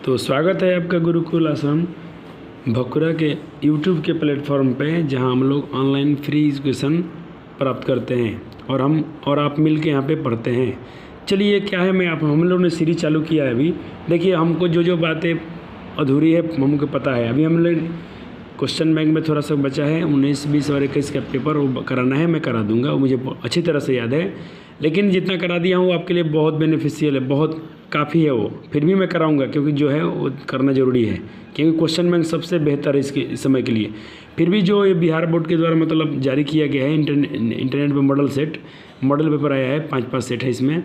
तो स्वागत है आपका गुरुकुल आश्रम भकुरा के यूट्यूब के प्लेटफॉर्म पे, जहां हम लोग ऑनलाइन फ्री एजुकेशन प्राप्त करते हैं और आप मिल के यहाँ पे पढ़ते हैं। चलिए क्या है, हम लोग ने सीरीज चालू किया है अभी। देखिए, हमको जो बातें अधूरी है हमको पता है। अभी हम लोग क्वेश्चन बैंक में थोड़ा सा बचा है, 19, 20 और 21 का पेपर वो कराना है। मैं करा दूंगा, वो मुझे अच्छी तरह से याद है। लेकिन जितना करा दिया हूँ आपके लिए बहुत बेनिफिशियल है, बहुत काफ़ी है वो। फिर भी मैं कराऊंगा क्योंकि जो है वो करना ज़रूरी है, क्योंकि क्वेश्चन बैंक सबसे बेहतर है इस समय के लिए। फिर भी जो ये बिहार बोर्ड के द्वारा मतलब जारी किया गया है इंटरनेट पर मॉडल पेपर आया है, 5 सेट है इसमें।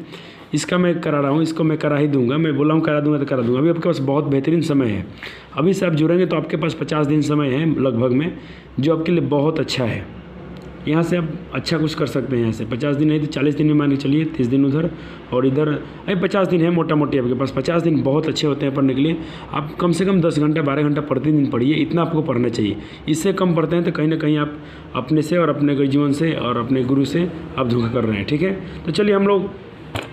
इसका मैं करा रहा हूँ, इसको मैं करा ही दूंगा। मैं बोला हूँ करा दूंगा तो करा दूंगा। अभी आपके पास बहुत बेहतरीन समय है। अभी से आप जुड़ेंगे तो आपके पास 50 दिन समय है लगभग में, जो आपके लिए बहुत अच्छा है। यहाँ से आप अच्छा कुछ कर सकते हैं। यहाँ से 50 दिन नहीं तो 40 दिन में मान के चलिए, 30 दिन उधर और इधर। अभी 50 दिन है मोटा मोटी आपके पास। 50 दिन बहुत अच्छे होते हैं पढ़ने के लिए। आप कम से कम 10 घंटा 12 घंटा प्रतिदिन पढ़िए, इतना आपको पढ़ना चाहिए। इससे कम पढ़ते हैं तो कहीं ना कहीं आप अपने से और अपने जीवन से और अपने गुरु से आप धोखा कर रहे हैं। ठीक है, तो चलिए हम लोग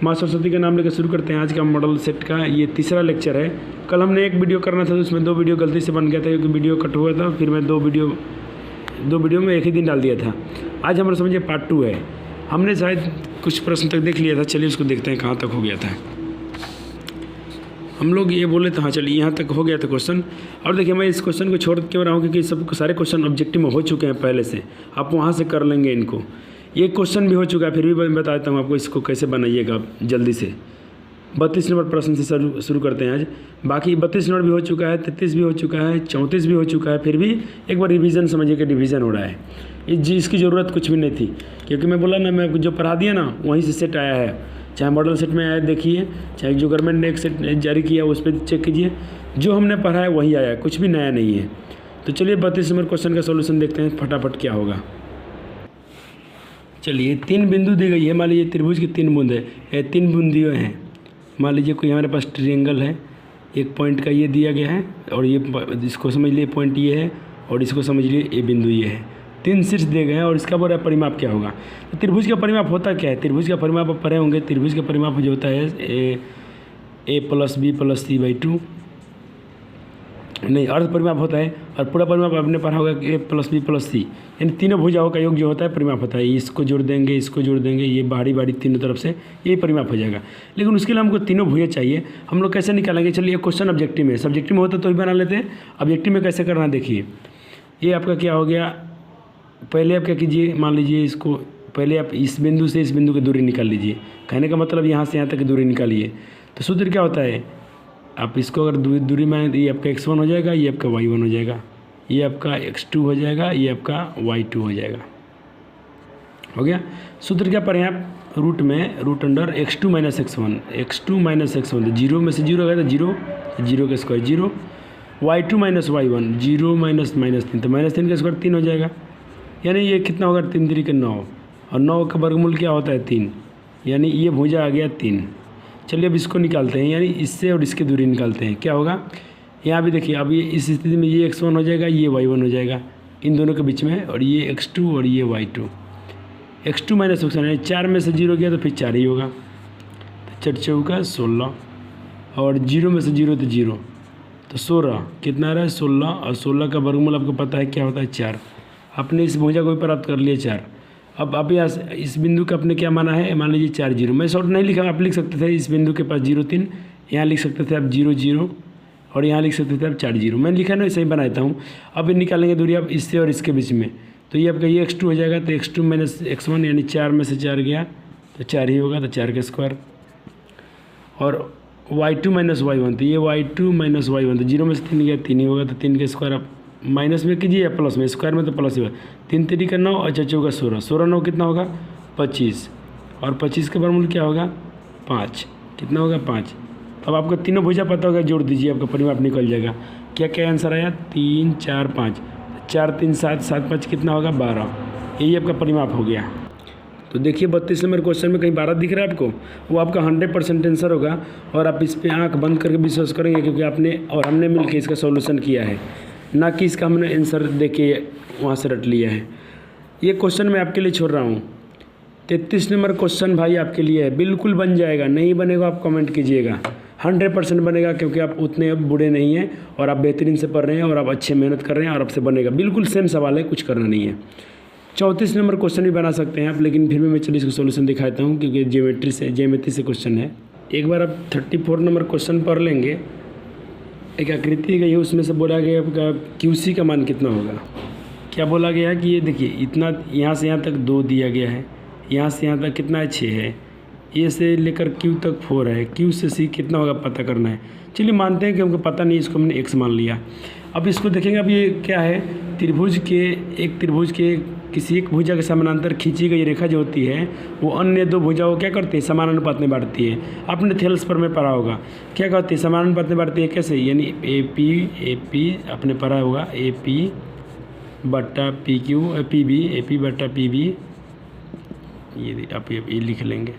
माँ सरस्वती का नाम लेकर शुरू करते हैं। आज का मॉडल सेट का ये तीसरा लेक्चर है। कल हमने एक वीडियो करना था तो उसमें 2 वीडियो गलती से बन गया था, क्योंकि वीडियो कट हुआ था। फिर मैं 2 वीडियो में एक ही दिन डाल दिया था। आज हमारा समझिए पार्ट 2 है। हमने शायद कुछ प्रश्न तक देख लिया था। चलिए उसको देखते हैं कहाँ तक हो गया था। हम लोग ये बोले तो हाँ चलिए यहाँ तक हो गया था क्वेश्चन। और देखिए, मैं इस क्वेश्चन को छोड़ क्यों रहा हूँ, क्योंकि सब सारे क्वेश्चन ऑब्जेक्टिव में हो चुके हैं पहले से। आप वहाँ से कर लेंगे इनको। ये क्वेश्चन भी हो चुका है, फिर भी मैं बता देता हूँ आपको इसको कैसे बनाइएगा जल्दी से। 32 नंबर प्रश्न से शुरू करते हैं आज। बाकी 32 नंबर भी हो चुका है, 33 भी हो चुका है, 34 भी हो चुका है। फिर भी एक बार रिवीजन समझिए कि रिवीजन हो रहा है। इसकी ज़रूरत कुछ भी नहीं थी, क्योंकि मैं बोला ना, मैं जो पढ़ा दिया ना वहीं से सेट आया है। चाहे मॉडल सेट में आया देखिए, चाहे जो गवर्नमेंट ने एक सेट जारी किया उस पर चेक कीजिए। जो हमने पढ़ा है वही आया, कुछ भी नया नहीं है। तो चलिए 32 नंबर क्वेश्चन का सोल्यूशन देखते हैं फटाफट क्या होगा। चलिए 3 बिंदु दी गई है। मान लीजिए त्रिभुज की 3 बूंद है, ये 3 बूंदियों हैं। मान लीजिए कोई हमारे पास ट्रायंगल है, एक पॉइंट का ये दिया गया है, और ये इसको समझ लिए पॉइंट ये है, और इसको समझ लिए ये बिंदु ये है। 3 शीर्ष दिए गए हैं और इसका पूरा परिमाप क्या होगा। तो त्रिभुज का परिमाप होता क्या है? त्रिभुज का परिमाप आप पढ़े होंगे। त्रिभुज का परिमाप जो होता है a + b + c/2, नहीं, अर्ध परिमाप होता है। और पूरा परिमाप आपने पढ़ा होगा कि a + b + c, यानी तीनों भुजाओं का योग जो होता है परिमाप होता है। इसको जोड़ देंगे, इसको जोड़ देंगे, ये बाहरी तीनों तरफ से यही परिमाप हो जाएगा। लेकिन उसके लिए हमको तीनों भुजा चाहिए। हम लोग कैसे निकालेंगे? चलिए क्वेश्चन ऑब्जेक्टिव में, सब्जेक्टिव में होता तो ही बना लेते हैं। ऑब्जेक्टिव में कैसे करना देखिए। ये आपका क्या हो गया, पहले आप क्या कीजिए, मान लीजिए इसको पहले आप इस बिंदु से इस बिंदु की दूरी निकाल लीजिए। कहने का मतलब यहाँ से यहाँ तक की दूरी निकालिए। तो सूत्र क्या होता है, आप इसको अगर दूरी में, ये आपका x1 हो जाएगा, ये आपका y1 हो जाएगा, ये आपका x2 हो जाएगा, ये आपका y2 हो जाएगा। हो गया। सूत्र क्या पढ़े आप? रूट में root under x2 - x1, x2 - x1, तो 0 में से 0 गया तो 0 का स्क्वायर 0, y2 - y1, 0 -3, तो -3 का स्क्वायर 3 हो जाएगा। यानी ये कितना होगा? 3 3 के 9, और 9 का वर्गमूल क्या होता है? 3, यानी ये भुजा आ गया 3। चलिए अब इसको निकालते हैं, यानी इससे और इसकी दूरी निकालते हैं। क्या होगा यहाँ भी देखिए, अब ये इस स्थिति में ये x1 हो जाएगा, ये y1 हो जाएगा इन दोनों के बीच में, और ये x2 और ये y2। x2 - x1 यानी 4 में से 0 गया तो फिर 4 ही होगा। तो 4 चौका 16, और 0 में से 0 तो 0, तो 16 कितना आ रहा है? 16, और 16 का वर्गमूल आपको पता है क्या होता है? 4। आपने इस भुजा को भी प्राप्त कर लिया 4। अब आप यहाँ इस बिंदु का आपने क्या माना है? मान लीजिए 4 0। मैं शॉर्ट नहीं लिखा, आप लिख सकते थे इस बिंदु के पास 0 3, यहाँ लिख सकते थे आप 0 0, और यहाँ लिख सकते थे आप 4 0। मैंने लिखा ना, सही बनाया हूँ। अब ये निकालेंगे दूरी आप इससे और इसके बीच में, तो ये आपका ये x2 हो जाएगा, तो x2 - x1 यानी 4 में से 4 गया तो 4 ही होगा, तो 4 का स्क्वायर, और y2 - y1, तो ये y2 - y1, तो 0 में से 3 गया 3 ही होगा, तो 3 का स्क्वायर आप माइनस में कीजिए या प्लस में, स्क्वायर में तो प्लस ही होगा। 3 3 का 9, और 4 चौका 16, 16 9 कितना होगा? 25, और 25 का वर्गमूल क्या होगा? 5। कितना होगा? 5। अब आपको तीनों भुजा पता होगा, जोड़ दीजिए, आपका परिमाप निकल जाएगा। क्या क्या आंसर आया? 3 4 5, 4 3 7, 7 5 कितना होगा? 12। यही आपका परिमाप हो गया। तो देखिए 32 नंबर क्वेश्चन में कहीं 12 दिख रहा है आपको? वो आपका 100% आंसर होगा, और आप इस पर आँख बंद करके विश्वास करेंगे, क्योंकि आपने और हमने मिलकर इसका सॉल्यूशन किया है, ना कि इसका हमने आंसर देख के वहाँ से रट लिया है। ये क्वेश्चन मैं आपके लिए छोड़ रहा हूँ। 33 नंबर क्वेश्चन भाई आपके लिए है, बिल्कुल बन जाएगा। नहीं बनेगा आप कमेंट कीजिएगा। 100% बनेगा, क्योंकि आप उतने अब बूढ़े नहीं हैं और आप बेहतरीन से पढ़ रहे हैं और आप अच्छे मेहनत कर रहे हैं और आपसे बनेगा। बिल्कुल सेम सवाल है, कुछ करना नहीं है। 34 नंबर क्वेश्चन भी बना सकते हैं आप, लेकिन फिर भी मैं चलिए इसको सोल्यूशन दिखाता हूँ, क्योंकि ज्योमेट्री से क्वेश्चन है। एक बार आप 34 नंबर क्वेश्चन पढ़ लेंगे। एक आकृति गई है, उसमें से बोला गया आपका QC का मान कितना होगा। क्या बोला गया है कि ये देखिए इतना, यहाँ से यहाँ तक 2 दिया गया है, यहाँ से यहाँ तक कितना है 6 है, ए से लेकर Q तक 4 है, Q से C कितना होगा पता करना है। चलिए मानते हैं कि हमको पता नहीं, इसको हमने x मान लिया। अब इसको देखेंगे, अब ये क्या है, त्रिभुज के किसी एक भुजा के समानांतर खींची गई रेखा जो होती है वो अन्य 2 भुजाओं को क्या करती है, समानानुपात में बांटती है। आपने थेल्स पर में पढ़ा होगा, क्या कहती है, समानानुपात में बांटती है। कैसे, यानी AP आपने पढ़ा होगा, AP बट्टा PQ PB, AP बट्टा PB, ये आप ये लिख लेंगे,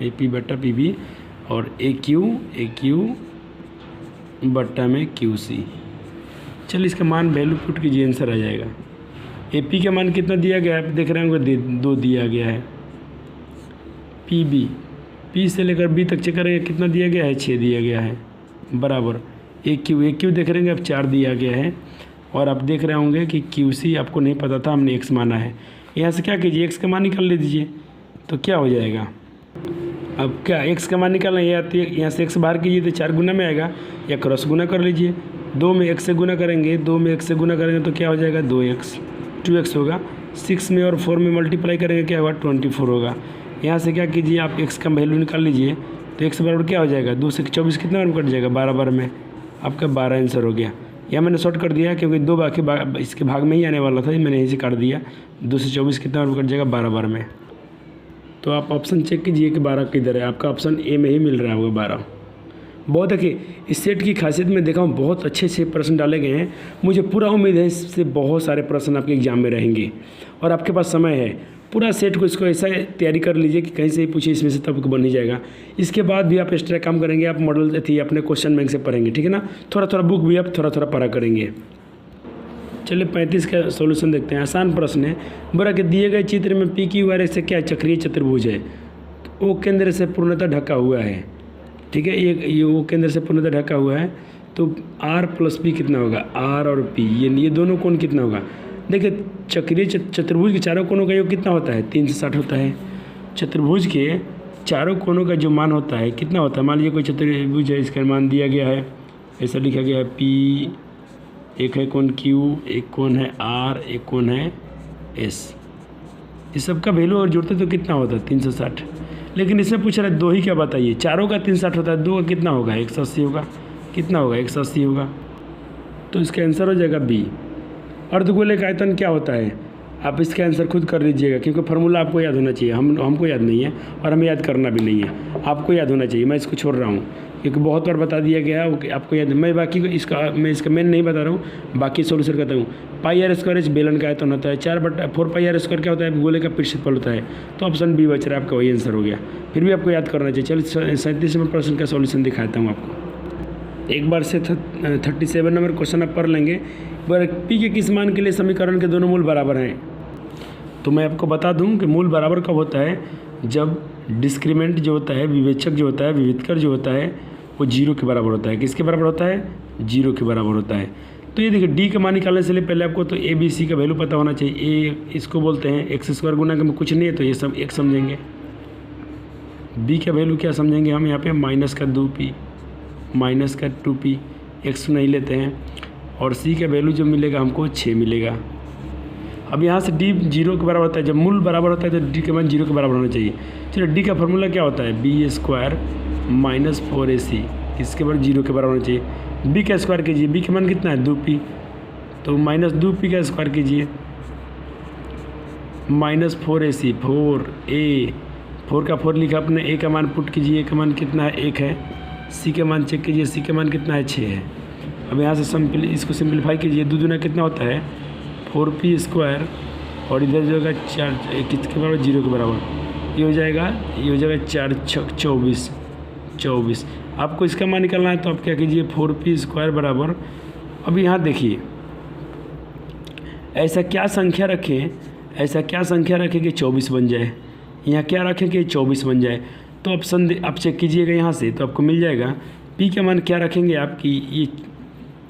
AP बट्टा PB और AQ बट्टा में QC। चलिए इसका मान वैल्यू पुट कीजिए, आंसर आ जाएगा। AP का मान कितना दिया गया है, आप देख रहे होंगे 2 दिया गया है। PB, P से लेकर B तक चेक करेंगे कितना दिया गया है, 6 दिया गया है, बराबर। AQ देख रहे हैं अब 4 दिया गया है। और आप देख रहे होंगे कि QC आपको नहीं पता था, हमने x माना है। यहाँ से क्या कीजिए, x का मान निकाल ले दीजिए, तो क्या हो जाएगा। अब क्या x का मान निकालना है, यहाँ से x बाहर कीजिए तो 4 गुना में आएगा, या क्रॉस गुना कर लीजिए। 2 में x से गुना करेंगे, तो क्या हो जाएगा 2x, 2x होगा। 6 में और 4 में मल्टीप्लाई करेंगे, क्या होगा 24 होगा। यहाँ से क्या कीजिए, आप x का वैल्यू निकाल लीजिए, तो x बराबर क्या हो जाएगा, 2 से 24 कितना बार कट जाएगा, 12 बार में आपका 12 आंसर हो गया। यह मैंने शॉर्ट कर दिया क्योंकि 2 बाकी इसके भाग में ही आने वाला था, मैंने यहीं से काट दिया। 2 से 24 कितना बार कट जाएगा, 12 बार में। तो आप ऑप्शन चेक कीजिए कि 12 किधर है, आपका ऑप्शन ए में ही मिल रहा होगा 12। बहुत देखिए, इस सेट की खासियत में देखा हूँ, बहुत अच्छे प्रश्न डाले गए हैं। मुझे पूरा उम्मीद है इससे बहुत सारे प्रश्न आपके एग्जाम में रहेंगे और आपके पास समय है। पूरा सेट को इसको ऐसा तैयारी कर लीजिए कि कहीं से ही पूछे, इसमें से तब बन ही जाएगा। इसके बाद भी आप एक्स्ट्रा काम करेंगे, आप मॉडल अपने क्वेश्चन बैंक से पढ़ेंगे, ठीक है ना। थोड़ा बुक भी आप थोड़ा पढ़ा करेंगे। चलिए 35 का सॉल्यूशन देखते हैं। आसान प्रश्न है। बोला कि दिए गए चित्र में PQR से क्या चक्रीय चतुर्भुज है, वो केंद्र से पूर्णतः ढका हुआ है, ठीक है। ये वो केंद्र से पूर्णतः ढका हुआ है, तो R + P कितना होगा, R और P ये दोनों कोण कितना होगा। देखिए चक्रीय चतुर्भुज के चारों कोणों का योग कितना होता है, 360 होता है। चतुर्भुज के चारों कोणों का जो मान होता है कितना होता है। मान लीजिए कोई चतुर्भुज है, इसका मान दिया गया है, ऐसा लिखा गया है P, एक है कोण Q, एक कोण है R, एक कोण है S। इस सब का वैल्यू और जोड़ते तो कितना होता है, 360। लेकिन इसमें पूछ रहा है 2 ही, क्या बताइए। चारों का 360 होता है, 2 का कितना होगा, 180 होगा। कितना होगा, 180 होगा। तो इसका आंसर हो जाएगा B। अर्धगोलक आयतन क्या होता है, आप इसका आंसर खुद कर लीजिएगा, क्योंकि फार्मूला आपको याद होना चाहिए। हमको याद नहीं है और हमें याद करना भी नहीं है, आपको याद होना चाहिए। मैं इसको छोड़ रहा हूँ क्योंकि बहुत बार बता दिया गया है, आपको याद। मैं बाकी मैं इसका मेन नहीं बता रहा हूँ, बाकी सोल्यूशन करता हूँ। πr² बेलन का आयतन होता है, 4/4πr² क्या होता है, गोले का पृष्ठफल होता है। तो ऑप्शन बी बच रहा है, आपका वही आंसर हो गया। फिर भी आपको याद करना चाहिए। चलिए 37 नंबर प्रश्न का सॉल्यूशन दिखाता हूँ आपको। एक बार से 37 नंबर क्वेश्चन आप पढ़ लेंगे। P के किस मान के लिए समीकरण के दोनों मूल बराबर हैं। तो मैं आपको बता दूं कि मूल बराबर कब होता है, जब डिस्क्रिमिनेंट जो होता है, विवेचक जो होता है, विविधकर जो होता है, वो 0 के बराबर होता है। किसके बराबर होता है, 0 के बराबर होता है। तो ये देखिए D का मान निकालने से पहले आपको तो ABC का वैल्यू पता होना चाहिए। A इसको बोलते हैं x² गुना के में कुछ नहीं है, तो ये सब एक समझेंगे। B का वैल्यू क्या समझेंगे हम, यहाँ पे -2p, -2p, x नहीं लेते हैं। और C का वैल्यू जो मिलेगा हमको 6 मिलेगा। अब यहाँ से D 0 के बराबर होता है। जब मूल बराबर होता है तो D का मान 0 के बराबर होना चाहिए। चलिए D का फार्मूला क्या होता है, B² - 4AC, इसके बराबर 0 के बराबर होना चाहिए। B का स्क्वायर कीजिए, B का मान कितना है, 2p, तो -2p का स्क्वायर कीजिए, -4AC, 4a, 4 का 4 लिखा अपने। A का मान पुट कीजिए, A का मान कितना है, 1 है। C का मान चेक कीजिए, C का मान कितना है, 6 है। अब यहाँ से इसको सिंपलीफाई कीजिए, 2 दूना कितना होता है, 4p² और इधर जो होगा 4 किसके बराबर, 0 के बराबर। ये हो जाएगा 4 × 24। आपको इसका मान निकालना है, तो आप क्या कीजिए, 4p² बराबर। अब यहाँ देखिए ऐसा क्या संख्या रखें कि 24 बन जाए। यहाँ क्या रखें कि 24 बन जाए। तो ऑप्शन आप चेक कीजिएगा यहाँ से, तो आपको मिल जाएगा पी का मान क्या रखेंगे आपकी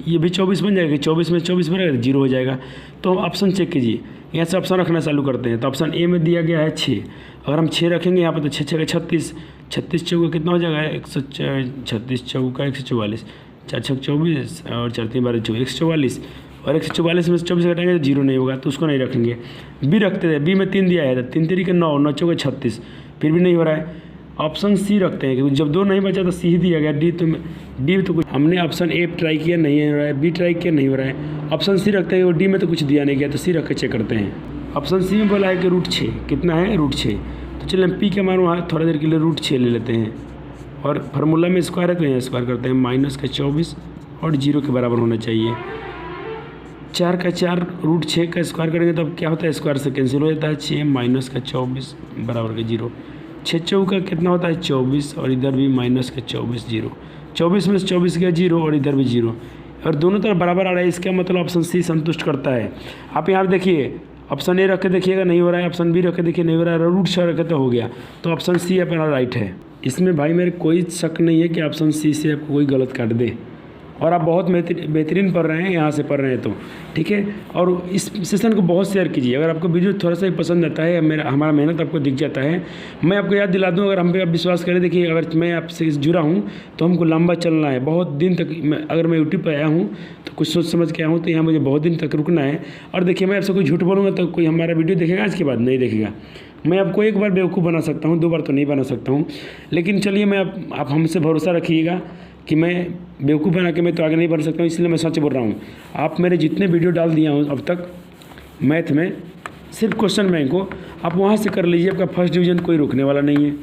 ये भी 24 बन जाएगा, 24 में 24 बनेगा तो 0 हो जाएगा। तो ऑप्शन चेक कीजिए, यहाँ से ऑप्शन रखना चालू करते हैं। तो ऑप्शन ए में दिया गया है 6, अगर हम 6 रखेंगे यहाँ पर तो 6 6 का 36, 36 चौका कितना हो जाएगा 136 चौका 144, 4 6 24 और 4 3 12 24 144, और 144 में से 24 घटाएंगे तो 0 नहीं होगा, तो उसको नहीं रखेंगे। बी रखते थे, बी में 3 दिया है तो 3 3 के 9, 9 चौका 36, फिर भी नहीं हो रहा है। ऑप्शन सी रखते हैं क्योंकि जब 2 नहीं बचा तो सी ही दिया गया। डी तो कुछ हमने ऑप्शन ए ट्राई किया नहीं हो रहा है, बी ट्राई किया नहीं हो रहा है, ऑप्शन सी रखते हैं। और डी में तो कुछ दिया नहीं गया, तो सी रख के चेक करते हैं। ऑप्शन सी में बोला है कि √6 कितना है √6, तो चलिए हम पी के मान वहाँ थोड़ा देर के लिए √6 ले लेते हैं, और फार्मूला में स्क्वायर है तो यहाँ स्क्वायर करते हैं। -24 और 0 के बराबर होना चाहिए। 4 का 4 √6 का स्क्वायर करेंगे तो अब क्या होता है, स्क्वायर से कैंसिल हो जाता है। 6 -24 बराबर के 0, 6 चौका कितना होता है 24, और इधर भी -24 0, 24 में से 24 गया 0 और इधर भी 0, और दोनों तरफ बराबर आ रहा है। इसका मतलब ऑप्शन सी संतुष्ट करता है। आप यहाँ पर देखिए, ऑप्शन ए रख के देखिएगा नहीं हो रहा है, ऑप्शन बी रख के देखिए नहीं हो रहा है, √6 रखे तो हो गया। तो ऑप्शन सी अपना राइट है। इसमें भाई मेरे कोई शक नहीं है कि ऑप्शन सी से आपको कोई गलत काट दे, और आप बहुत बेहतरीन पढ़ रहे हैं, यहाँ से पढ़ रहे हैं तो ठीक है। और इस सेशन को बहुत शेयर कीजिए। अगर आपको वीडियो थोड़ा सा ही पसंद आता है, हमारा मेहनत आपको दिख जाता है। मैं आपको याद दिला दूँ, अगर हम पे आप विश्वास करें, देखिए अगर मैं आपसे जुड़ा हूँ तो हमको लंबा चलना है, बहुत दिन तक। अगर मैं यूट्यूब पर आया हूँ तो कुछ सोच समझ के आया हूँ, तो यहाँ मुझे बहुत दिन तक रुकना है। और देखिए मैं आपसे कोई झूठ बोलूँगा तो कोई हमारा वीडियो देखेगा, इसके बाद नहीं देखेगा। मैं आपको एक बार बेवकूफ़ बना सकता हूँ, 2 बार तो नहीं बना सकता हूँ, लेकिन चलिए मैं आप हमसे भरोसा रखिएगा कि मैं बेवकूफ़ बना के मैं तो आगे नहीं बढ़ सकता हूँ, इसलिए मैं सच बोल रहा हूँ। आप मेरे जितने वीडियो डाल दिया हूँ अब तक मैथ में, सिर्फ क्वेश्चन बैंक को आप वहाँ से कर लीजिए, आपका फर्स्ट डिवीज़न कोई रोकने वाला नहीं है।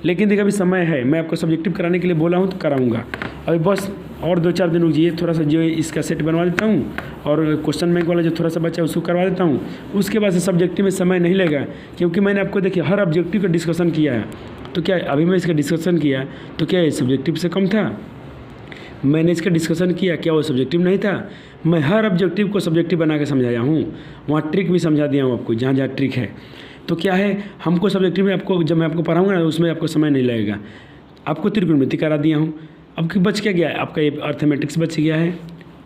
लेकिन देखिए अभी समय है, मैं आपको सब्जेक्टिव कराने के लिए बोला हूँ तो कराऊँगा। अभी बस और 2-4 दिन रुकिए, थोड़ा सा जो इसका सेट बनवा देता हूँ, और क्वेश्चन बैंक वाला जो थोड़ा सा बचा है उसको करवा देता हूँ। उसके बाद से सब्जेक्टिव में समय नहीं लेगा, क्योंकि मैंने आपको देखिए हर ऑब्जेक्टिव का डिस्कशन किया है। तो क्या अभी मैं इसका डिस्कशन किया तो क्या ये सब्जेक्टिव से कम था? मैंने इसका डिस्कशन किया, क्या वो सब्जेक्टिव नहीं था? मैं हर ऑब्जेक्टिव को सब्जेक्टिव बना के समझाया हूँ, वहाँ ट्रिक भी समझा दिया हूँ आपको, जहाँ जहाँ ट्रिक है। तो क्या है, हमको सब्जेक्टिव में आपको जब मैं आपको पढ़ाऊँगा ना, उसमें आपको समय नहीं लगेगा। आपको त्रिकोणमिति करा दिया हूँ, अब बच क्या गया है आपका, ये अर्थमेटिक्स बच गया है,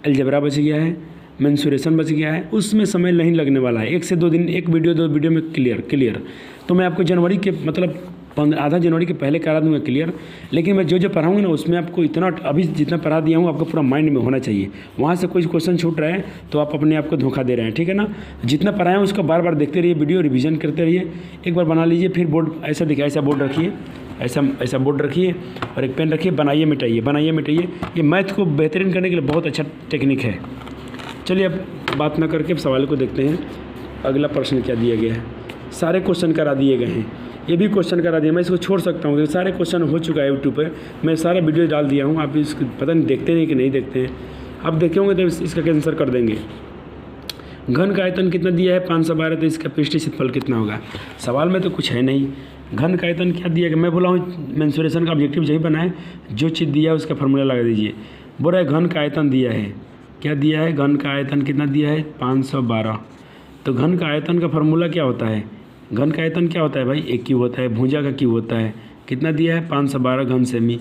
अलजेब्रा बच गया है, मेंसुरेशन बच गया है, उसमें समय नहीं लगने वाला है। 1 से 2 दिन, 1 वीडियो 2 वीडियो में क्लियर। तो मैं आपको जनवरी के मतलब आधा जनवरी के पहले करा दूंगा क्लियर। लेकिन मैं जो पढ़ाऊंगा ना, उसमें आपको इतना अभी जितना पढ़ा दिया हूँ आपको पूरा माइंड में होना चाहिए। वहाँ से कोई क्वेश्चन छूट रहा है तो आप अपने आप को धोखा दे रहे हैं, ठीक है ना। जितना पढ़ाया हूँ उसको बार बार देखते रहिए, वीडियो रिवीजन करते रहिए। एक बार बना लीजिए, फिर बोर्ड ऐसा दिखाए, ऐसा बोर्ड रखिए, ऐसा बोर्ड रखिए और एक पेन रखिए, बनाइए मिटाइए। ये मैथ को बेहतरीन करने के लिए बहुत अच्छा टेक्निक है। चलिए अब बात ना करके अब सवाल को देखते हैं। अगला प्रश्न क्या दिया गया है। सारे क्वेश्चन करा दिए गए हैं, ये भी क्वेश्चन करा दिया। मैं इसको छोड़ सकता हूँ क्योंकि सारे क्वेश्चन हो चुका है यूट्यूब पे, मैं सारा वीडियो डाल दिया हूँ। आप इसको पता नहीं देखते हैं कि नहीं देखते हैं, आप देखे होंगे तो इसका कैंसर कर देंगे। घन का आयतन कितना दिया है 512, तो इसका पृष्ठीय क्षेत्रफल कितना होगा। सवाल में तो कुछ है नहीं, घन का आयतन क्या दिया गया। मैं बोला हूँ मेंसुरेशन का ऑब्जेक्टिव यही बनाए, जो चीज़ दिया है उसका फार्मूला लगा दीजिए। बोल रहा है घन का आयतन दिया है, क्या दिया है, घन का आयतन कितना दिया है 512। तो घन का आयतन का फार्मूला क्या होता है, घन का आयतन क्या होता है भाई, एक क्यूब होता है, भुजा का क्यूब होता है। कितना दिया है 512 घन सेमी।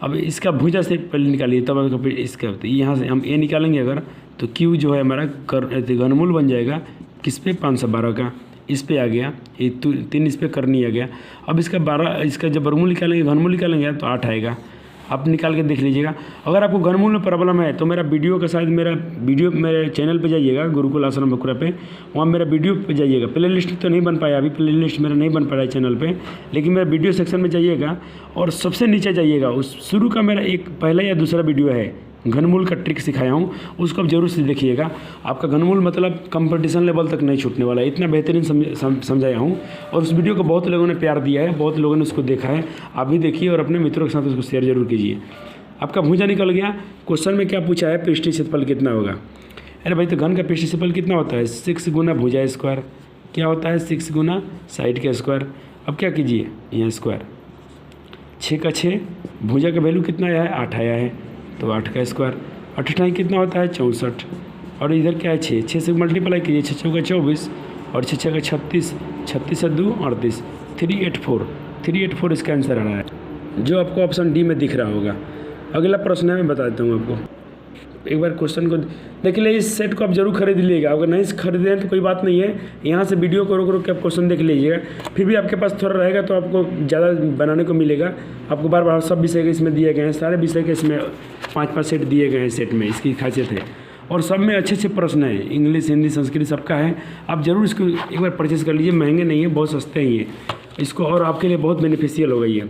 अब इसका भुजा से पहले निकालिए, तब इसका यहाँ से हम ए निकालेंगे अगर, तो क्यू जो है हमारा घनमूल बन जाएगा किस पे 512 का, इस पे आ गया, ये 3 इस पे करनी आ गया। अब इसका 12, इसका जब वर्गमूल निकालेंगे, घनमूल निकालेंगे तो 8 आएगा। आप निकाल के देख लीजिएगा। अगर आपको घनमूल में प्रॉब्लम है तो मेरा वीडियो का शायद मेरे चैनल पे जाइएगा, गुरुकुल आश्रम बकुरा पे, वहाँ मेरा वीडियो पे जाइएगा। प्ले लिस्ट तो नहीं बन पाया अभी, प्ले लिस्ट मेरा नहीं बन पाया चैनल पे, लेकिन मेरा वीडियो सेक्शन में जाइएगा और सबसे नीचे जाइएगा, उस शुरू का मेरा एक पहला या दूसरा वीडियो है, घनमूल का ट्रिक सिखाया हूँ, उसको आप जरूर से देखिएगा। आपका घनमूल मतलब कंपटीशन लेवल तक नहीं छूटने वाला है, इतना बेहतरीन समझाया हूँ। और उस वीडियो को बहुत लोगों ने प्यार दिया है, बहुत लोगों ने उसको देखा है। आप भी देखिए और अपने मित्रों के साथ उसको शेयर जरूर कीजिए। आपका भुजा निकल गया। क्वेश्चन में क्या पूछा है, पृष्ठीय क्षेत्रफल कितना होगा। अरे भाई, तो घन का पृष्ठीय क्षेत्रफल कितना होता है 6 गुना भुजा स्क्वायर। क्या होता है 6 गुना साइड का स्क्वायर। अब क्या कीजिए, यहाँ स्क्वायर, 6 का 6, भुजा का वैल्यू कितना आया है 8 आया है, तो 8 का स्क्वायर। 8 कितना होता है 64, और इधर क्या है 6 से मल्टीप्लाई कीजिए, 6 चौका 24 और 6 छक्का 36, 36 से 2 38, 384 इसका आंसर आ रहा है। जो आपको ऑप्शन डी में दिख रहा होगा। अगला प्रश्न है, मैं बता देता हूँ आपको। एक बार क्वेश्चन को देख लीजिए। इस सेट को आप जरूर खरीद लीजिएगा। अगर नहीं खरीदे हैं तो कोई बात नहीं है, यहाँ से वीडियो को रोक रोक के आप क्वेश्चन देख लीजिएगा। फिर भी आपके पास थोड़ा रहेगा तो आपको ज़्यादा बनाने को मिलेगा। आपको बार बार सब विषय के इसमें दिए गए हैं, सारे विषय के इसमें 5-5 सेट दिए गए हैं सेट में, इसकी खासियत है। और सब में अच्छे अच्छे प्रश्न हैं, इंग्लिश, हिंदी, संस्कृत सबका है। आप ज़रूर इसको एक बार परचेज़ कर लीजिए, महंगे नहीं है, बहुत सस्ते ही हैं इसको, और आपके लिए बहुत बेनिफिशियल हो गई है।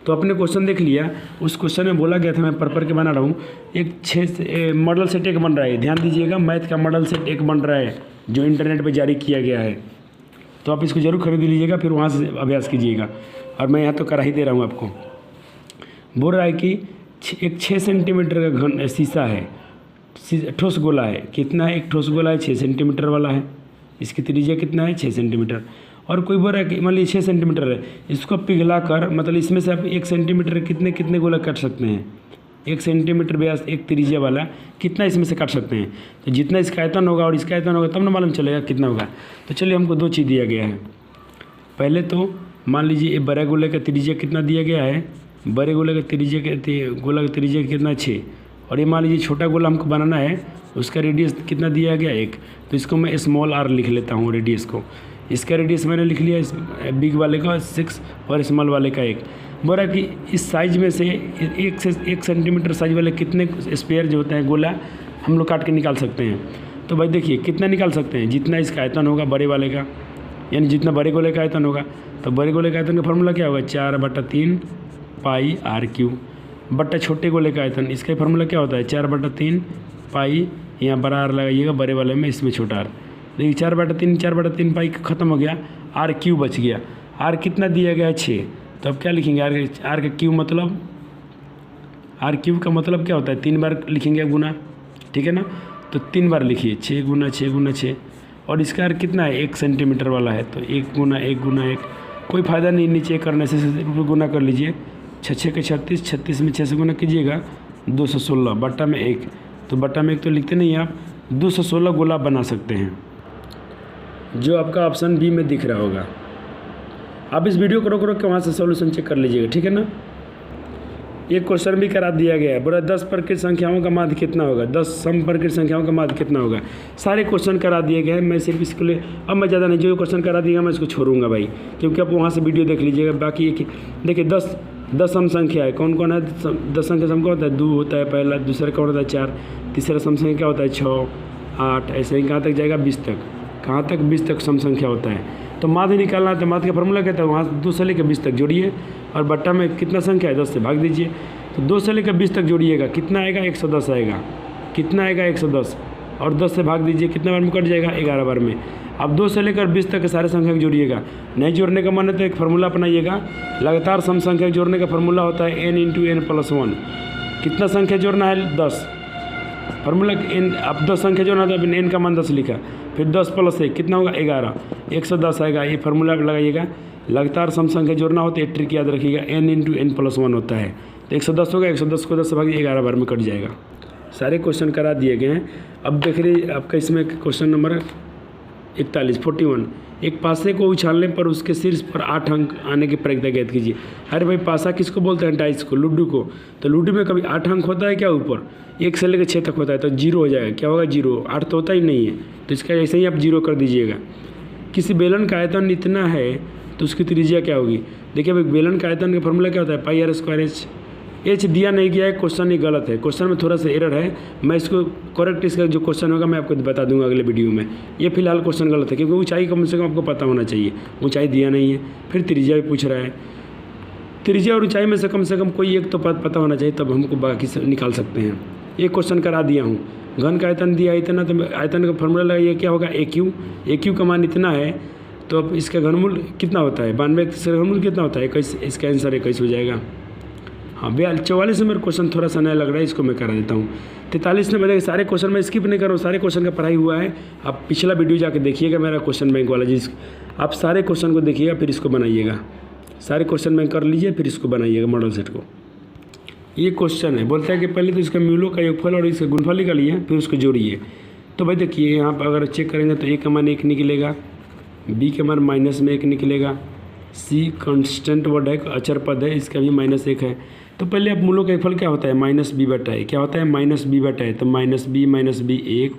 तो आपने क्वेश्चन देख लिया। उस क्वेश्चन में बोला गया था, मैं पढ़ के बना रहा हूँ। एक 6 मॉडल सेट एक बन रहा है, ध्यान दीजिएगा, मैथ का मॉडल सेट एक बन रहा है जो इंटरनेट पे जारी किया गया है। तो आप इसको जरूर खरीद लीजिएगा, फिर वहाँ से अभ्यास कीजिएगा। और मैं यहाँ तो करा ही दे रहा हूँ आपको। बोल रहा है कि एक 6 सेंटीमीटर का घन शीशा है, ठोस गोला है। कितना है? एक ठोस गोला है, 6 सेंटीमीटर वाला है। इसकी त्रिज्या कितना है? 6 सेंटीमीटर। और कोई बोल रहा है कि मान लीजिए 6 सेंटीमीटर है, इसको पिघला कर, मतलब इसमें से आप 1 सेंटीमीटर कितने कितने गोला काट सकते हैं? 1 सेंटीमीटर व्यास एक त्रिज्या वाला कितना इसमें से काट सकते हैं? तो जितना इसका आयतन होगा और इसका आयतन होगा तब ना मालूम चलेगा कितना होगा। तो चलिए, हमको 2 चीज़ दिया गया है। पहले तो मान लीजिए बड़े गोले का त्रिज्या कितना दिया गया है? बड़े गोले का गोला का त्रिज्या कितना? 6। और ये मान लीजिए छोटा गोला हमको बनाना है, उसका रेडियस कितना दिया गया? 1। तो इसको मैं स्मॉल r लिख लेता हूँ रेडियस को। इसका रेडियस मैंने लिख लिया, बिग वाले का 6 और स्मॉल वाले का 1। बोल रहा कि इस साइज में से 1 सेंटीमीटर साइज वाले कितने स्पेयर जो होते हैं गोला हम लोग काट के निकाल सकते हैं। तो भाई देखिए कितना निकाल सकते हैं, जितना इसका आयतन होगा बड़े वाले का, यानी जितना बड़े गोले का आयतन होगा। तो बड़े गोले का आयतन का फार्मूला क्या होगा? 4/3 पाई r³ बट्टा छोटे गोले का आयतन, इसका फार्मूला क्या होता है? 4/3 पाई, यहाँ बड़ा r लगाइएगा बड़े वाले में, इसमें छोटा r। देखिए 4/3 पाई ख़त्म हो गया, r³ बच गया। r कितना दिया गया है? 6। तो अब क्या लिखेंगे? r का क्यूब, मतलब r³ का मतलब क्या होता है? 3 बार लिखेंगे गुना, ठीक है ना। तो 3 बार लिखिए, 6 गुना 6। और इसका r कितना है? 1 सेंटीमीटर वाला है, तो 1 गुना 1। कोई फ़ायदा नहीं नीचे करने से, गुना कर लीजिए। 6 के 36, 36 में 6 से गुना कीजिएगा, 216 बट्टा में 1। तो बट्टा में 1 तो लिखते नहीं आप, 216 गोला बना सकते हैं, जो आपका ऑप्शन बी में दिख रहा होगा। आप इस वीडियो को रोक रोक के वहाँ से सॉल्यूशन चेक कर लीजिएगा, ठीक है ना। एक क्वेश्चन भी करा दिया गया है, बोला 10 प्रकृत संख्याओं का माध्य कितना होगा? 10 समप्रकृत संख्याओं का माध्य कितना होगा? सारे क्वेश्चन करा दिए गए हैं। मैं सिर्फ इसके लिए अब मैं ज़्यादा नहीं, जो क्वेश्चन करा दिएगा मैं इसको छोड़ूंगा भाई, क्योंकि आप वहाँ से वीडियो देख लीजिएगा। बाकी एक देखिए 10 सम संख्या है, कौन कौन है? 10 संख्या सम का होता है 2 होता है पहला, दूसरा कौन होता है 4, तीसरा सम संख्या क्या होता है 6, 8, ऐसे ही कहाँ तक जाएगा? 20 तक। कहाँ तक? 20 तक सम संख्या होता है। तो माध्य निकालना है, तो माध्य का फार्मूला कहता है वहाँ 2 से लेकर 20 तक जोड़िए, और बट्टा में कितना संख्या है? 10 से भाग दीजिए। तो 2 से लेकर 20 तक जोड़िएगा, कितना आएगा? 110 आएगा। कितना आएगा? 110। और 10 से भाग दीजिए, कितने बार में कट जाएगा? 11 बार में। अब 2 से लेकर 20 तक के सारे संख्या जोड़िएगा। नहीं जोड़ने का मन है तो एक फार्मूला अपनाइएगा, लगातार सम संख्या जोड़ने का फार्मूला होता है n × n+1। कितना संख्या जोड़ना है? 10। फार्मूला n, अब 10 संख्या जोड़ना था, n का मान 10 लिखा, फिर 10 + 1 कितना होगा? 11, 110 आएगा। ये फार्मूला लगाइएगा, लगातार सम संख्या जोड़ना होता है, एक ट्रिक याद रखिएगा, n × n+1 होता है। तो 110 होगा, 110 को 10 से भाग 11 बार में कट जाएगा। सारे क्वेश्चन करा दिए गए हैं। अब देख रही आपका इसमें क्वेश्चन नंबर 41 एक पासे को उछालने पर उसके शीर्ष पर 8 अंक आने की प्रक्रिया ज्ञात कीजिए। अरे भाई पासा किसको बोलते हैं? डाइस को, लूडो को। तो लूडो में कभी 8 अंक होता है क्या? ऊपर 1 से लेकर 6 तक होता है, तो 0 हो जाएगा। क्या होगा? 0। 8 तो होता ही नहीं है, तो इसका ऐसे ही आप 0 कर दीजिएगा। किसी बेलन का आयतन इतना है तो उसकी त्रिज्या क्या होगी? देखिए भाई, बेलन का आयतन का फॉर्मूला क्या होता है? πr²h। एच दिया नहीं गया है, क्वेश्चन ये गलत है, क्वेश्चन में थोड़ा सा एरर है। मैं इसको करेक्ट, इसका जो क्वेश्चन होगा मैं आपको बता दूंगा अगले वीडियो में। ये फिलहाल क्वेश्चन गलत है, क्योंकि ऊंचाई कम से कम आपको पता होना चाहिए, ऊंचाई दिया नहीं है। फिर त्रिज्या भी पूछ रहा है, त्रिज्या और ऊंचाई में से कम कोई एक तो पता होना चाहिए, तब हमको बाकी से निकाल सकते हैं। एक क्वेश्चन करा दिया हूँ, घन का आयतन दिया इतना, तो आयतन का फॉर्मूला लगाइए, क्या होगा? AQ का मान इतना है, तो अब इसका घनमूल कितना होता है? 92 से घनमूल कितना होता है? 21। इसका आंसर 21 हो जाएगा। हाँ 44 में मेरा क्वेश्चन थोड़ा सा नया लग रहा है, इसको मैं करा देता हूँ। 43 में बताइए, सारे क्वेश्चन मैं स्किप नहीं कर रहा हूँ, सारे क्वेश्चन का पढ़ाई हुआ है। आप पिछला वीडियो जाके देखिएगा मेरा क्वेश्चन बैंक वाला, आप सारे क्वेश्चन को देखिएगा, फिर इसको बनाइएगा। सारे क्वेश्चन बैंक कर लीजिए, फिर इसको बनाइएगा मॉडल सेट को। ये क्वेश्चन है, बोलता है कि पहले तो इसका म्यूलों का योगफल और इसका गुणफल निकालिए, फिर उसको जोड़िए। तो भाई देखिए यहाँ पर अगर चेक करेंगे तो A का मान 1 निकलेगा, B का मान -1 निकलेगा, सी कांस्टेंट वर्ड है, अचर पद है, इसका भी -1 है। तो पहले अब मूलों का फल क्या होता है, -b/a। क्या होता है, -b/a। तो -b 1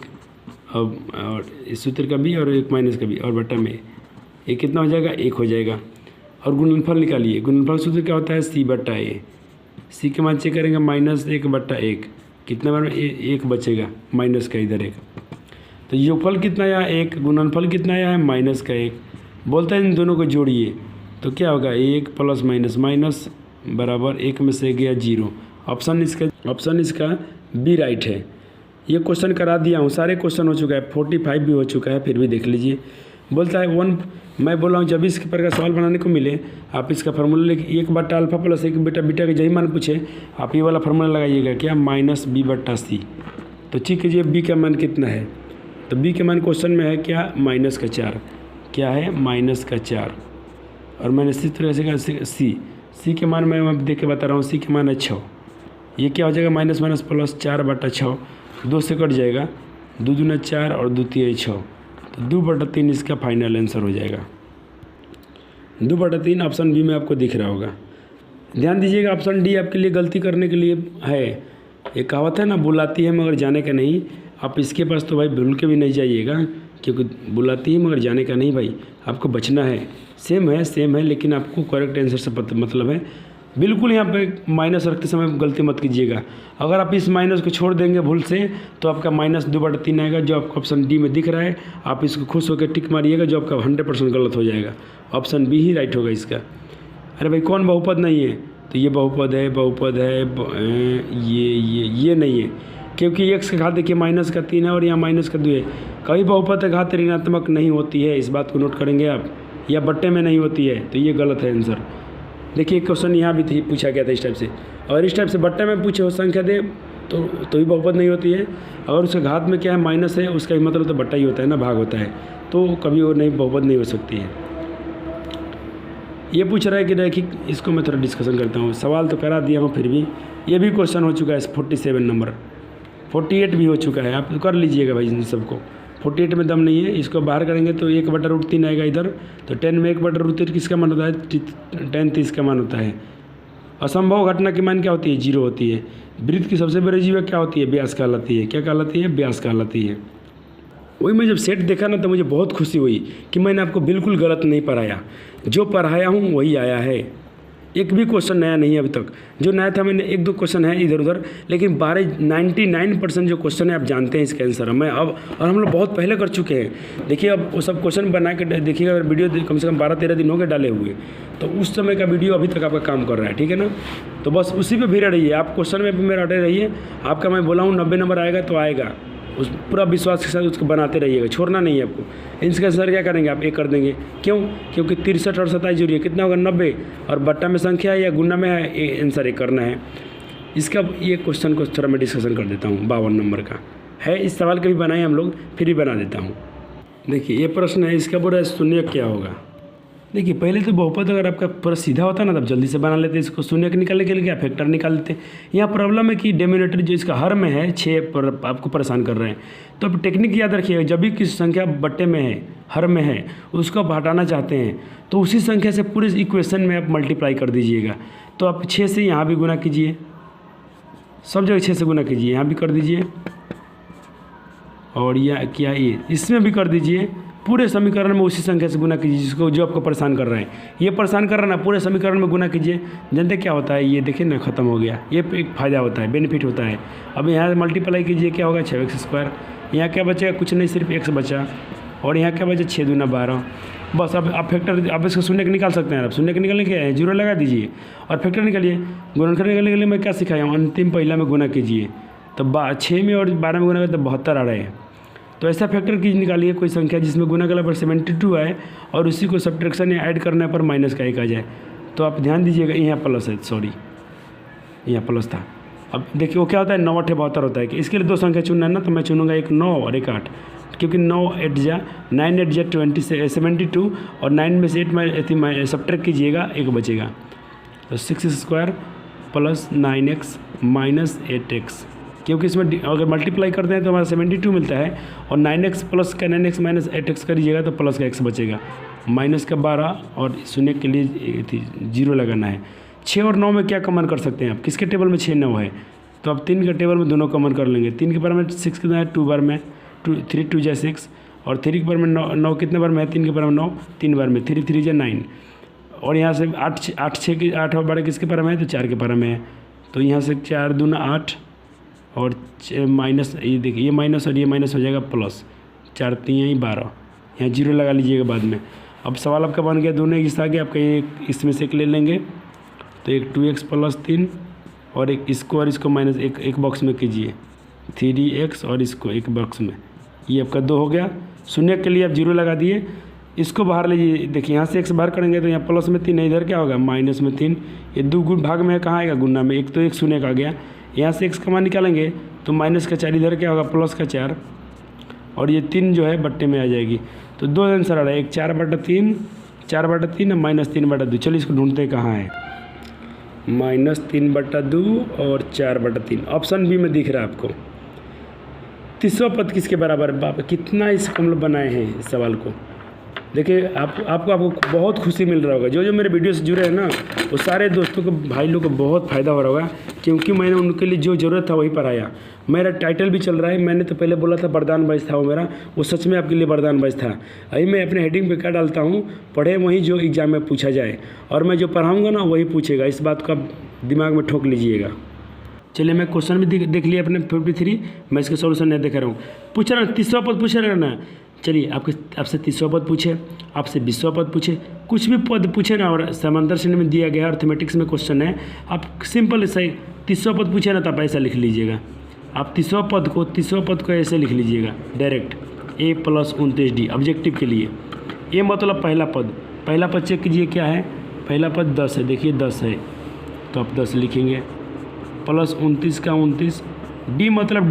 और इस सूत्र का भी और एक माइनस का भी और बटा में ये कितना हो जाएगा, 1 हो जाएगा। और गुणनफल निकालिए, गुणनफल सूत्र क्या होता है, c/a। सी के मान चेक करेंगे, -1/1 कितना बार में 1 बचेगा, माइनस का इधर 1। तो योगफल कितना आया, 1। गुणनफल कितना आया है, -1। बोलते हैं इन दोनों को जोड़िए तो क्या होगा, 1 + माइनस बराबर 1 में से गया 0। ऑप्शन इसका बी राइट है। ये क्वेश्चन करा दिया हूँ, सारे क्वेश्चन हो चुका है, 45 भी हो चुका है, फिर भी देख लीजिए। बोलता है 1, मैं बोला हूँ जब इस पर का सवाल बनाने को मिले आप इसका फार्मूला लिखिए, 1/α + 1/β के जही मान पूछे आप ये वाला फार्मूला लगाइएगा, क्या, -b/c। तो चेक कीजिए b का मान कितना है। तो b के मान क्वेश्चन में है क्या, -4। क्या है, -4। और मैंने इसी तरह से कहा सी के मान मैं देख के बता रहा हूँ, सी के मान है 6। ये क्या हो जाएगा, माइनस प्लस 4/6, 2 से कट जाएगा, 2 दूना 4 और 2 तिया 6। तो 2/3 इसका फाइनल आंसर हो जाएगा। 2/3 ऑप्शन बी में आपको दिख रहा होगा। ध्यान दीजिएगा, ऑप्शन डी आपके लिए गलती करने के लिए है। एक कहावत है ना, बुलाती है मगर जाने का नहीं। आप इसके पास तो भाई भूल के भी नहीं जाइएगा, क्योंकि बुलाती है मगर जाने का नहीं भाई, आपको बचना है। सेम है लेकिन आपको करेक्ट आंसर से मतलब है। बिल्कुल यहाँ पे माइनस रखते समय गलती मत कीजिएगा। अगर आप इस माइनस को छोड़ देंगे भूल से तो आपका -2/3 आएगा, जो आपको ऑप्शन डी में दिख रहा है। आप इसको खुश होकर टिक मारिएगा, जो आपका 100% गलत हो जाएगा। ऑप्शन बी ही राइट होगा इसका। अरे भाई कौन बहुपद नहीं है, तो ये बहुपद है ये नहीं है, क्योंकि x का घात देखिए -3 है और यहाँ -2 है। कभी बहुपद का घात ऋणात्मक नहीं होती है, इस बात को नोट करेंगे आप, या बट्टे में नहीं होती है, तो ये गलत है आंसर। देखिए क्वेश्चन यहाँ भी पूछा गया था इस टाइप से, और इस टाइप से बट्टे में पूछे हो संख्या दे तो ही बहुपद नहीं होती है। अगर उसके घात में क्या है, माइनस है, उसका भी मतलब तो बट्टा ही होता है ना, भाग होता है, तो कभी वो नहीं बहुपद नहीं हो सकती है। ये पूछ रहा है कि रैखिक, इसको मैं थोड़ा डिस्कशन करता हूँ। सवाल तो करा दिया हूँ, फिर भी ये भी क्वेश्चन हो चुका है 47 नंबर, 48 भी हो चुका है, आप कर लीजिएगा भाई इन सबको। 48 में दम नहीं है, इसको बाहर करेंगे तो 1/√3 आएगा इधर। तो 10 में 1/√3 किसका मान होता है, 10 30 का मान होता है। असंभव घटना की मान क्या होती है, 0 होती है। वृत्त की सबसे बड़ी जीवा क्या होती है, व्यास कहलाती है। क्या कहलाती है, व्यास कहलाती है। वही मैं जब सेट देखा ना तो मुझे बहुत खुशी हुई कि मैंने आपको बिल्कुल गलत नहीं पढ़ाया, जो पढ़ाया हूँ वही आया है। एक भी क्वेश्चन नया नहीं है अभी तक, जो नया था मैंने 1-2 क्वेश्चन है इधर उधर, लेकिन 99% जो क्वेश्चन है आप जानते हैं इसका आंसर। मैं अब, और हम लोग बहुत पहले कर चुके हैं। देखिए अब वो सब क्वेश्चन बना के देखिएगा, अगर वीडियो कम से कम 12-13 दिन हो गए डाले हुए, तो उस समय का वीडियो अभी तक आपका काम कर रहा है, ठीक है ना। तो बस उसी पर भिड़े रहिए, आप क्वेश्चन में भी मेरा अड़े रहिए। आपका मैं बोला हूँ 90 नंबर आएगा तो आएगा, उस पूरा विश्वास के साथ उसको बनाते रहिएगा, छोड़ना नहीं है आपको। इसका आंसर क्या करेंगे आप, 1 कर देंगे। क्यों, क्योंकि 63 और 27 जोड़िए कितना होगा, 90, और बट्टा में संख्या है या गुना में है, आंसर 1 करना है इसका। ये क्वेश्चन को थोड़ा मैं डिस्कशन कर देता हूँ, 52 नंबर का है। इस सवाल के भी बनाए हम लोग, फिर भी बना देता हूँ। देखिए ये प्रश्न है, इसका पूरा शून्य क्या होगा। देखिए पहले तो बहुपद अगर आपका पूरा सीधा होता ना तब जल्दी से बना लेते, इसको शून्य निकालने के लिए क्या फैक्टर निकाल लेते। यहाँ प्रॉब्लम है कि डिनोमिनेटर जो इसका हर में है 6 पर आपको परेशान कर रहे हैं। तो अब टेक्निक याद रखिएगा, जब भी किसी संख्या बट्टे में है, हर में है, उसको आप हटाना चाहते हैं तो उसी संख्या से पूरे इक्वेशन में आप मल्टीप्लाई कर दीजिएगा। तो आप 6 से यहाँ भी गुना कीजिए, सब जगह 6 से गुना कीजिए, यहाँ भी कर दीजिए, और यह क्या ये इसमें भी कर दीजिए। पूरे समीकरण में उसी संख्या से गुना कीजिए जिसको जो आपको परेशान कर रहा है। ये परेशान कर रहा है ना, पूरे समीकरण में गुना कीजिए। जानते क्या होता है, ये देखिए ना ख़त्म हो गया। ये एक फ़ायदा होता है, बेनिफिट होता है। अब यहाँ मल्टीप्लाई कीजिए, क्या होगा 6x²। यहाँ क्या बचेगा, कुछ नहीं, सिर्फ x बचा, और यहाँ क्या बचा 6 दूना 12। बस अब आप फैक्टर, आप इसको शून्य निकाल सकते हैं। आप शून्य निकालने के 0 लगा दीजिए और फैक्टर निकालिए। गुणनखंड निकालने के लिए मैं क्या सिखाया हूँ, अंतिम पहला में गुना कीजिए। तो 6 में और 12 में गुना करते तो 72 आ रहे हैं। तो ऐसा फैक्टर कीजिए, निकालिए कोई संख्या जिसमें गुना करने पर 72 आए और उसी को सब्ट्रैक्शन या ऐड करने पर माइनस का 1 आ जाए। तो आप ध्यान दीजिएगा, यहाँ प्लस है, सॉरी यहाँ प्लस था। अब देखिए वो क्या होता है, 9 8 72 होता है कि इसके लिए 2 संख्या चुनना है ना, तो मैं चुनूंगा एक 9 और एक 8, क्योंकि 9 8 जा 9 8 जा 72 और 9 में से 8 में सब्ट्रैक्ट कीजिएगा, 1 बचेगा। तो 6² + 9x - 8x, क्योंकि इसमें अगर मल्टीप्लाई करते हैं तो हमारा 72 मिलता है, और 9x + 9x - 8x करिएगा तो प्लस का x बचेगा। माइनस का 12 और शून्य के लिए 0 लगाना है। 6 और 9 में क्या कॉमन कर सकते हैं आप? किसके टेबल में 6 9 है तो आप 3 के टेबल में दोनों कॉमन कर लेंगे। 3 के बार में 6 कितना है, 2 बार में 3 2 जा 6 और 3 के बार में 9 कितने बार में है, 3 के बार में 9 3 बार में, 3 3 जा 9 और यहाँ से 8 6 की 8 और 12 किसके बारे में है तो 4 के बारे में है। तो यहाँ से 4 दूना 8 और माइनस, ये देखिए ये माइनस और ये माइनस हो जाएगा प्लस, 4 3 12, यहाँ 0 लगा लीजिएगा बाद में। अब सवाल आपका बन गया, दोनों एक हिस्सा के आपका एक इसमें से एक ले लेंगे तो एक 2x + 3 और एक इसको और इसको माइनस एक बॉक्स में कीजिए, 3x और इसको एक बॉक्स में, ये आपका 2 हो गया। शून्य के लिए आप 0 लगा दिए, इसको बाहर लीजिए, देखिए यहाँ से x बाहर करेंगे तो यहाँ प्लस में 3 है, इधर क्या होगा माइनस में 3, ये 2 गुण भाग में है, कहाँ आएगा गुना में, एक तो एक शून्य का गया, यहाँ से x का मान निकालेंगे तो माइनस का 4, इधर क्या होगा प्लस का 4 और ये 3 जो है बट्टे में आ जाएगी। तो 2 आंसर आ रहा है, एक 4/3 4/3 -3/2। चलिए इसको ढूंढते कहाँ है, -3/2 और 4/3 ऑप्शन बी में दिख रहा है आपको। तीसरा पद किसके बराबर है? बाप कितना इस हम लोग बनाए हैं इस सवाल को। देखिए आपको बहुत खुशी मिल रहा होगा, जो मेरे वीडियो से जुड़े हैं ना वो सारे दोस्तों को भाई लोग को बहुत फ़ायदा हो रहा होगा, क्योंकि मैंने उनके लिए जो ज़रूरत था वही पढ़ाया। मेरा टाइटल भी चल रहा है, मैंने तो पहले बोला था वरदान बैच था वो मेरा, वो सच में आपके लिए वरदान बैच था। अभी मैं अपने हेडिंग पे क्या डालता हूँ, पढ़े वही जो एग्ज़ाम में पूछा जाए, और मैं जो पढ़ाऊँगा ना वही पूछेगा, इस बात को आप दिमाग में ठोक लीजिएगा। चलिए मैं क्वेश्चन भी देख लिया अपने 53, मैं इसका सोल्यूशन नहीं देख रहा हूँ। पूछ रहा तीसरा पद पूछ रहा ना, चलिए आपसे तीसरा पद पूछे, आपसे 20वां पद पूछे, कुछ भी पद पूछे ना, और समांतर श्रेणी में दिया गया अर्थमेटिक्स में क्वेश्चन है, आप सिंपल ऐसा ही तीसरा पद पूछे ना तो आप ऐसा लिख लीजिएगा। आप तीसरा पद को ऐसे लिख लीजिएगा डायरेक्ट, a + 29d ऑब्जेक्टिव के लिए। ए मतलब पहला पद चेक कीजिए क्या है, पहला पद 10 है, देखिए 10 है तो आप 10 लिखेंगे, प्लस 29 का 29, डी मतलब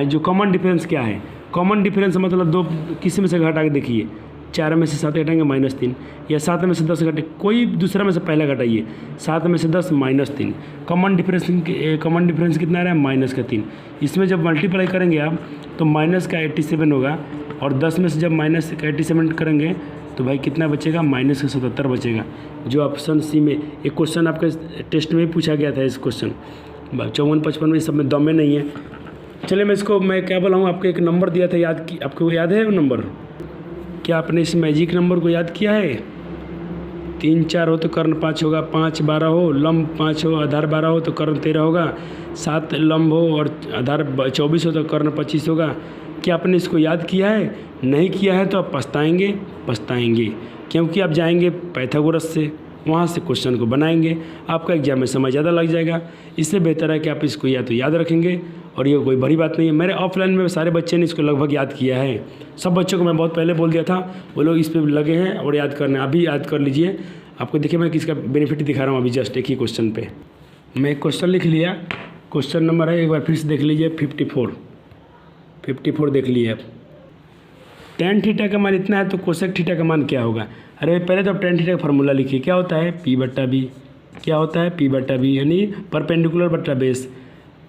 जो कॉमन डिफरेंस क्या है, कॉमन डिफरेंस मतलब 2 किसी में से घटा के देखिए, 4 में से 7 घटाएंगे -3, या 7 में से 10 घटे, कोई दूसरा में से पहला घटाइए, 7 में से 10 -3, कॉमन डिफरेंस कितना आ रहा है -3। इसमें जब मल्टीप्लाई करेंगे आप तो -87 होगा, और 10 में से जब -87 करेंगे तो भाई कितना बचेगा, -77 बचेगा। जो ऑप्शन सी में एक क्वेश्चन आपके टेस्ट में पूछा गया था, इस क्वेश्चन 54 55 में सब में दम में नहीं है। चलिए मैं क्या बोला हूँ, आपको एक नंबर दिया था, आपको याद है वो नंबर? क्या आपने इस मैजिक नंबर को याद किया है? 3 4 हो तो कर्ण 5 होगा, 5 12 हो, लंब 5 हो, आधार 12 हो तो कर्ण 13 होगा, 7 लंब हो और आधार 24 हो तो कर्ण 25 होगा। क्या आपने इसको याद किया है? नहीं किया है तो आप पछताएंगे, क्योंकि आप जाएंगे पाइथागोरस से, वहाँ से क्वेश्चन को बनाएंगे, आपका एग्जाम में समय ज़्यादा लग जाएगा। इससे बेहतर है कि आप इसको या तो याद रखेंगे, और ये कोई बड़ी बात नहीं है। मेरे ऑफलाइन में सारे बच्चे ने इसको लगभग याद किया है, सब बच्चों को मैं बहुत पहले बोल दिया था, वो लोग इस पर लगे हैं और याद करना, अभी याद कर लीजिए। आपको देखिए मैं किसका बेनिफिट दिखा रहा हूँ अभी, जस्ट एक ही क्वेश्चन पे मैं एक क्वेश्चन लिख लिया। क्वेश्चन नंबर है, एक बार फिर से देख लीजिए, 54 देख लिए आप। tan थीटा का मान इतना है तो कोसेक थीटा का मान क्या होगा? अरे पहले तो आप tan थीटा का फार्मूला लिखिए, क्या होता है P/B, क्या होता है P/B यानी परपेंडिकुलर बटा बेस।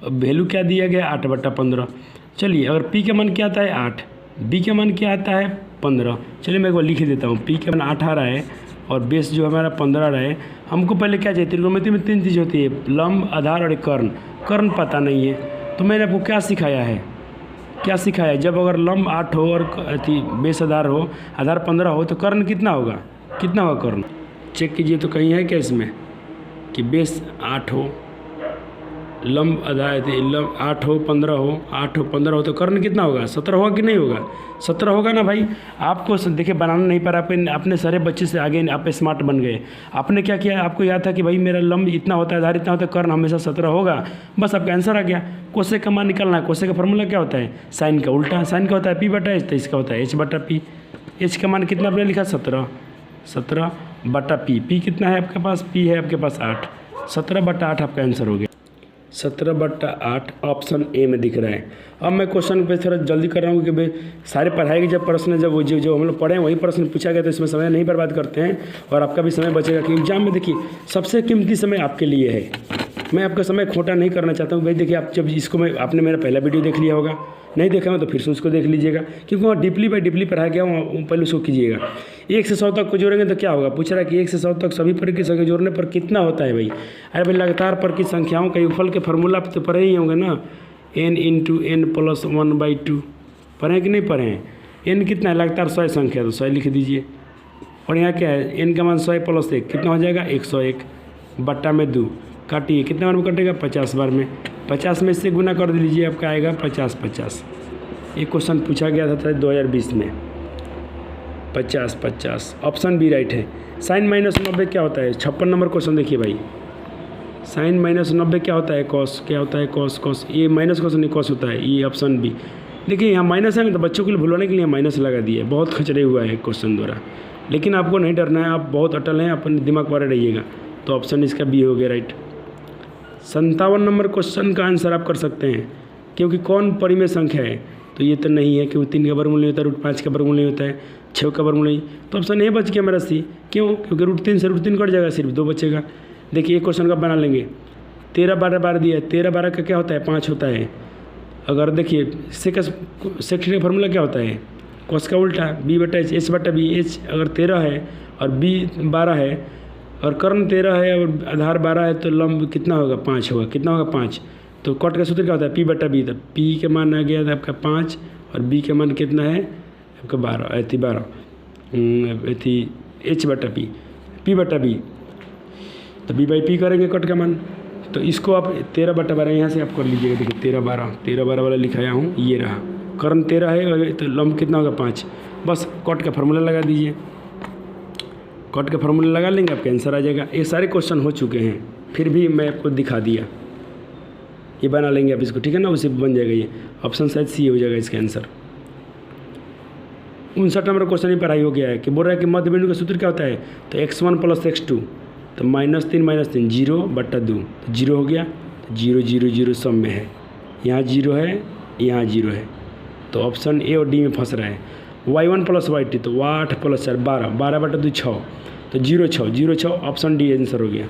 वैल्यू क्या दिया गया 8/15। चलिए अगर P का मान क्या आता है 8, B का मान क्या आता है 15। चलिए मैं एक बार लिख देता हूँ, P का मान 8 आ रहा है और बेस जो हमारा 15 आ रहा है। हमको पहले क्या चाहिए, त्रिकोणमिति में 3 चीज़ होती है, लंब, आधार और एक कर्ण पता नहीं है। तो मैंने आपको क्या सिखाया है, जब अगर लंब 8 हो और बेस आधार हो, आधार 15 हो तो कर्ण कितना होगा कर्ण? चेक कीजिए तो कहीं है क्या इसमें कि बेस 8 हो, लंब आधार 8 हो 15 हो, 8 हो 15 हो तो कर्ण कितना होगा 17 होगा कि नहीं होगा? 17 होगा ना भाई। आपको देखिए बनाना नहीं पड़ा, अपने सारे बच्चे से आगे आप स्मार्ट बन गए। आपने क्या किया, आपको याद था कि भाई मेरा लंब इतना होता है, आधार इतना होता है, कर्ण हमेशा 17 होगा, बस आपका आंसर आ गया। कोसेक का मान निकालना है, कोसेक का फॉर्मूला क्या होता है, साइन का उल्टा, साइन का होता है P/H, तो इसका होता है H/P। H का मान कितना आपने लिखा 17/P। P कितना है आपके पास, P है आपके पास 8, 17/8 आपका आंसर हो गया। 17/8 ऑप्शन ए में दिख रहा है। अब मैं क्वेश्चन पे थोड़ा जल्दी कर रहा हूँ, क्योंकि सारे पढ़ाई के जब प्रश्न जब जो हम लोग पढ़े वही प्रश्न पूछा गया, तो इसमें समय नहीं बर्बाद करते हैं और आपका भी समय बचेगा। कि एग्जाम में देखिए सबसे कीमती समय आपके लिए है, मैं आपका समय खोटा नहीं करना चाहता हूँ भाई। देखिए आप जब इसको आपने मेरा पहला वीडियो देख लिया होगा, नहीं देखा मैं तो फिर से उसको देख लीजिएगा, क्योंकि वहाँ डीपली बाई डीपली पढ़ाया गया वहाँ पहले उसको कीजिएगा। 1 से 100 तक को जोड़ेंगे तो क्या होगा, पूछ रहा है कि 1 से 100 तक सभी पर की संख्या जोड़ने पर कितना होता है भाई। अरे भाई लगातार पर की संख्याओं का योगफल के फार्मूला तो पढ़े ही होंगे ना, n × n + 1/2 पढ़ें कि नहीं पढ़ें। n कितना है, लगातार 100 संख्या तो 100 लिख दीजिए। और यहाँ क्या है, n का मान 100 + 1 कितना हो जाएगा 101 बट्टा में 2 काटिए, कितने बार में कटेगा 50 बार में। 50 में इससे गुना कर दीजिए, आपका आएगा 50। ये क्वेश्चन पूछा गया था 2020 में। 50 ऑप्शन बी राइट है। sin -90 क्या होता है, 56 नंबर क्वेश्चन देखिए भाई। sin -90 क्या होता है, कॉस क्या होता है, कॉस ये माइनस क्वेश्चन नहीं, कॉस होता है, ये ऑप्शन बी। देखिए यहाँ माइनस है ना, तो बच्चों के लिए भुलवाने के लिए माइनस लगा दिया, बहुत खचड़े हुआ है क्वेश्चन द्वारा। लेकिन आपको नहीं डरना है, आप बहुत अटल हैं, अपने दिमाग पर रहिएगा। तो ऑप्शन इसका बी हो गया राइट। 57 नंबर क्वेश्चन का आंसर आप कर सकते हैं, क्योंकि कौन परिमेय संख्या है, तो ये तो नहीं है, क्योंकि 3 का वर्गमूल नहीं होता, √5 का वर्गमूल नहीं होता है, 6 का वर्गमूल नहीं, तो ऑप्शन ए बच गया मेरा सी। क्यों, क्योंकि √3 से √3 कट जाएगा, सिर्फ 2 बचेगा। देखिए एक क्वेश्चन का बना लेंगे, 13 12 दिया है, 13 12 का क्या होता है 5 होता है। अगर देखिए सेक्शन का फार्मूला क्या होता है, कॉस का उल्टा b/h, h/b। h अगर 13 है और b 12 है और कर्ण 13 है और आधार 12 है, तो लंब कितना होगा 5 होगा, कितना होगा 5। तो कट का सूत्र क्या होता है p/b, तो p के मान आ गया था आपका 5 और b के मान कितना है आपका 12 h/p p/b, तो b/p करेंगे कट का मान। तो इसको आप 13/12 यहाँ से आप कर लीजिएगा। देखिए 13 12 वाला लिखाया हूँ, ये रहा, कर्ण 13 है और तो लंब कितना होगा 5। बस कट का फार्मूला लगा दीजिए, कट का फार्मूला लगा लेंगे, आपका आंसर आ जाएगा। ये सारे क्वेश्चन हो चुके हैं, फिर भी मैं आपको दिखा दिया, ये बना लेंगे आप इसको, ठीक है ना, उसी बन जाएगा। ये ऑप्शन शायद सी हो जाएगा इसका आंसर। 59 नंबर क्वेश्चन ही पढ़ाई हो गया है कि बोल रहा है कि मध्य बिंदु का सूत्र क्या होता है, तो x1 + x2, तो -3 - 3 0/2, तो 0 हो गया, तो 0 0 0 सब में है, यहाँ 0 है, यहाँ 0 है, तो ऑप्शन ए और डी में फंस रहा है। y1 + y2, तो 8 + 4 12, 12/2 6, तो 0 6 ऑप्शन डी आंसर हो गया।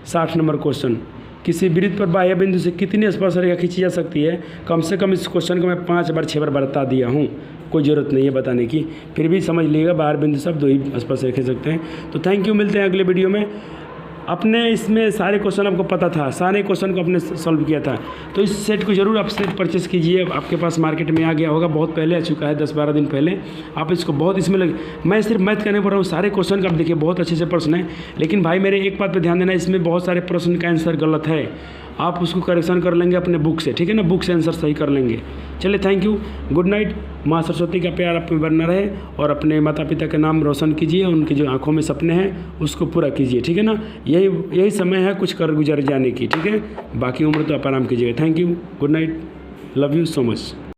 60 नंबर क्वेश्चन, किसी वृत्त पर बाह्य बिंदु से कितनी स्पर्श रेखा खींची जा सकती है। कम से कम इस क्वेश्चन को मैं 5 बार 6 बार बता दिया हूँ, कोई ज़रूरत नहीं है बताने की, फिर भी समझ लीजिएगा बाहर बिंदु सब 2 ही स्पर्श रेखा सकते हैं। तो थैंक यू, मिलते हैं अगले वीडियो में। अपने इसमें सारे क्वेश्चन आपको पता था, सारे क्वेश्चन को आपने सॉल्व किया था, तो इस सेट को ज़रूर आप सेट परचेस कीजिए। आपके पास मार्केट में आ गया होगा, बहुत पहले आ चुका है, 10-12 दिन पहले। आप इसको बहुत इसमें लगे, मैं सिर्फ मैथ करने पड़ रहा हूँ, सारे क्वेश्चन का आप देखिए बहुत अच्छे से प्रश्न है। लेकिन भाई मेरे एक बात पर ध्यान देना, इसमें बहुत सारे प्रश्न का आंसर गलत है, आप उसको करेक्शन कर लेंगे अपने बुक से, ठीक है ना, बुक से आंसर सही कर लेंगे। चलिए थैंक यू, गुड नाइट। माँ सरस्वती का प्यार आप में बना रहे और अपने माता पिता का नाम रोशन कीजिए, उनकी जो आंखों में सपने हैं उसको पूरा कीजिए, ठीक है ना। यही समय है कुछ कर गुजर जाने की, ठीक है, बाकी उम्र तो आप आराम कीजिएगा। Thank you, good night, love you so much.